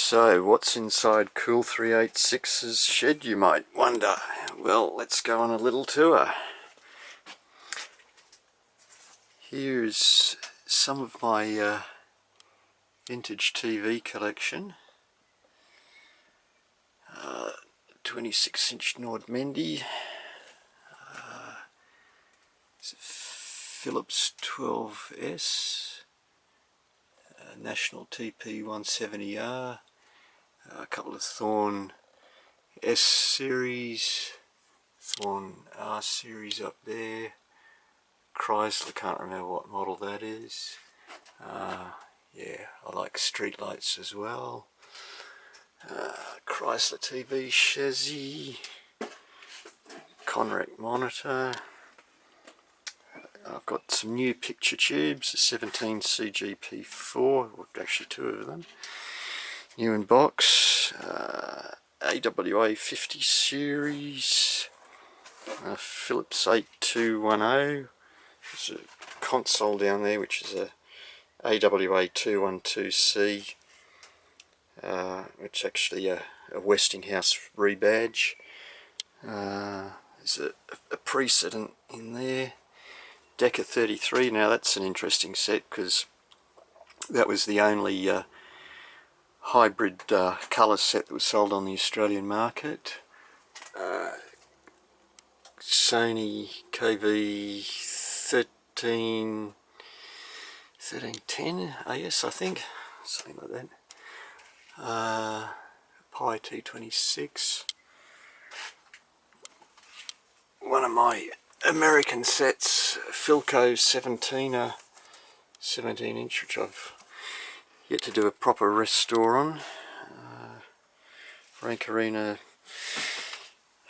So, what's inside Cool386's shed, you might wonder? Well, let's go on a little tour. Here's some of my vintage TV collection. 26-inch Nordmendy. It's a Philips 12S. National TP170R. A couple of Thorn S series, Thorn R series up there, Chrysler, can't remember what model that is. Yeah, I like street lights as well. Chrysler TV chassis, Conrack monitor. I've got some new picture tubes, a 17 CGP4, or actually two of them, new in box. AWA 50 series, Philips 8210. There's a console down there which is a AWA 212C, which is actually a Westinghouse rebadge. There's a precedent in there. Decca 33, now that's an interesting set because that was the only hybrid colour set that was sold on the Australian market. Sony KV 1310 AS, I think, something like that. Pi T26. One of my American sets, Philco 17-inch, which I've yet to do a proper restore on. Rank Arena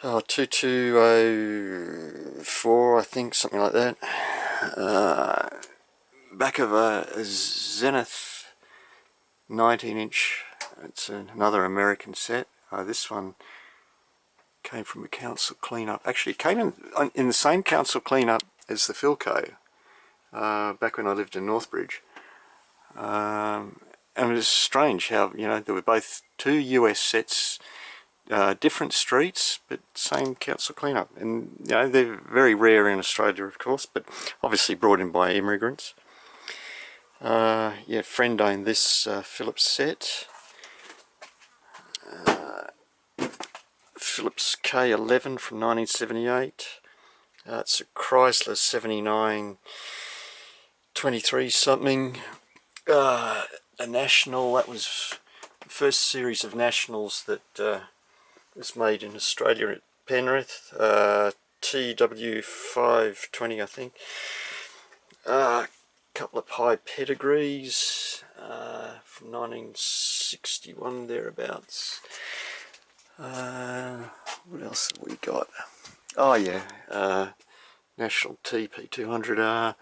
2204, I think, something like that. Back of a Zenith 19-inch. It's another American set. This one came from a council cleanup. Actually, it came in the same council cleanup as the Philco, back when I lived in Northbridge. And it was strange how, you know, there were both two US sets, different streets, but same council cleanup. And, you know, they're very rare in Australia, of course, but obviously brought in by immigrants. Yeah, friend owned this Philips set. Philips K11 from 1978. It's a Chrysler 7923 something. A National, that was the first series of Nationals that was made in Australia at Penrith. TW520, I think. Couple of Pi pedigrees from 1961 thereabouts. What else have we got? Oh yeah, National TP200R,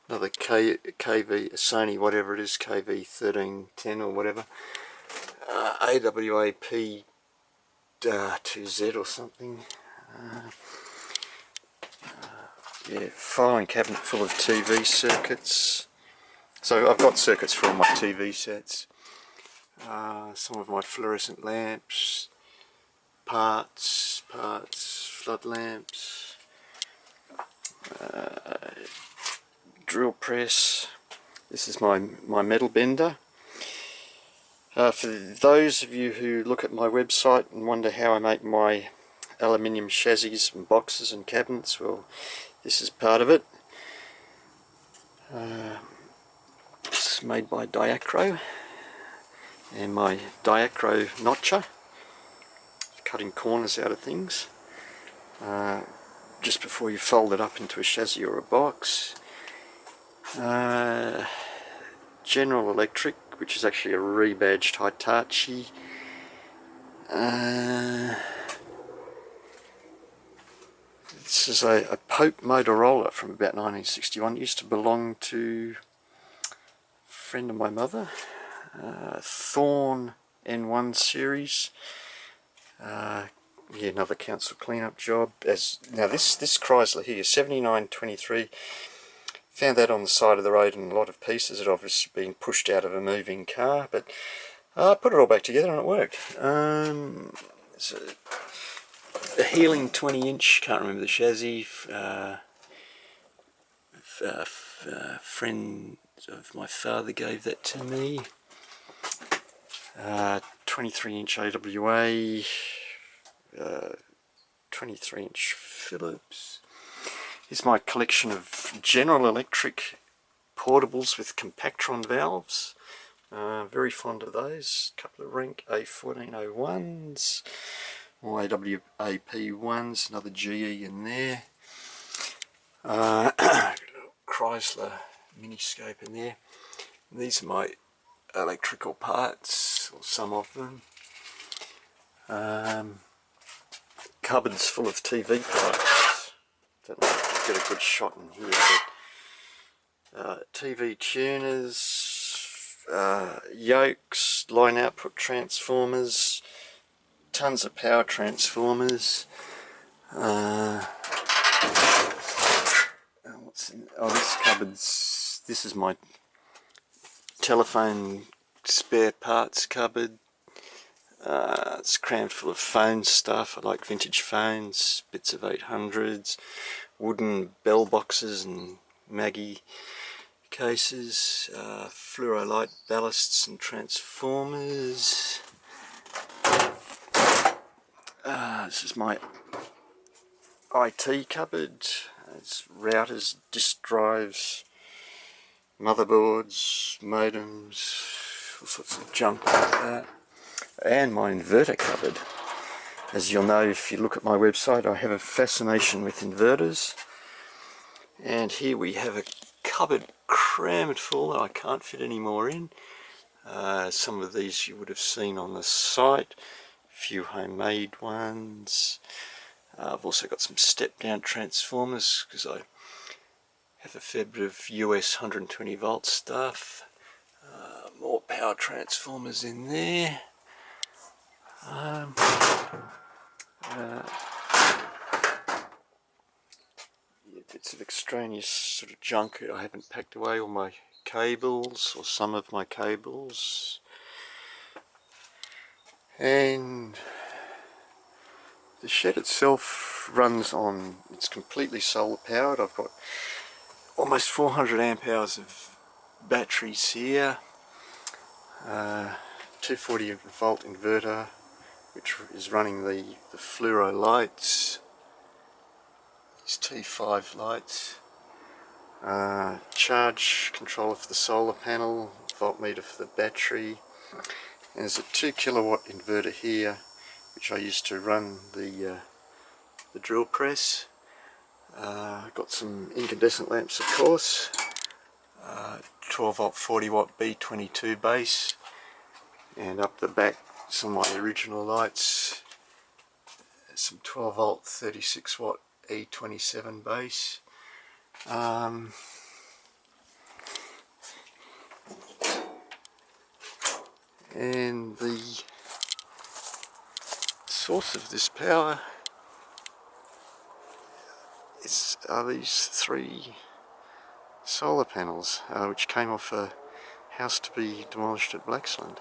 another KV, Sony, whatever it is, KV 1310 or whatever. AWA P2Z or something. Yeah, filing cabinet full of TV circuits. So I've got circuits for all my TV sets. Some of my fluorescent lamps, parts, flood lamps, drill press. This is my metal bender. For those of you who look at my website and wonder how I make my aluminium chassis and boxes and cabinets, well, this is part of it. It's made by Diacro, and my Diacro notcher, cutting corners out of things just before you fold it up into a chassis or a box. General Electric, which is actually a rebadged Hitachi. This is a Pope Motorola from about 1961. It used to belong to a friend of my mother. Thorn N1 series. Yeah, another council cleanup job. Now this Chrysler here, 7923, found that on the side of the road in a lot of pieces. It obviously been pushed out of a moving car, but I put it all back together and it worked. It's a Healing 20-inch, can't remember the chassis. Friend of my father gave that to me. 23-inch AWA, 23-inch Phillips. Here's my collection of General Electric portables with compactron valves. Very fond of those. A couple of Renk A1401s, more AWAP1s, another GE in there. Chrysler miniscope in there. And these are my electrical parts, or some of them. Cupboards full of TV parts. Don't know if I get a good shot in here, but TV tuners, yokes, line output transformers, tons of power transformers. What's in, oh, this cupboard's, this is my telephone spare parts cupboard. It's crammed full of phone stuff. I like vintage phones, bits of 800s, wooden bell boxes and Maggie cases, fluorolight ballasts and transformers. This is my IT cupboard. It's routers, disk drives, motherboards, modems, all sorts of junk like that. And my inverter cupboard. As you'll know if you look at my website, I have a fascination with inverters. And here we have a cupboard crammed full that I can't fit any more in. Some of these you would have seen on the site. A few homemade ones. I've also got some step-down transformers because I have a fair bit of US 120 volt stuff. More power transformers in there. Bits of extraneous sort of junk. I haven't packed away all my cables, or some of my cables. And the shed itself runs on, it's completely solar powered. I've got almost 400 amp hours of batteries here. 240 volt inverter which is running the fluoro lights, these T5 lights, charge controller for the solar panel, voltmeter for the battery, and there's a 2 kilowatt inverter here which I use to run the drill press. Got some incandescent lamps of course, 12 volt 40 watt B22 base, and up the back some of my original lights, some 12 volt 36 watt E27 base. And the source of this power are these 3 solar panels which came off a house to be demolished at Blaxland.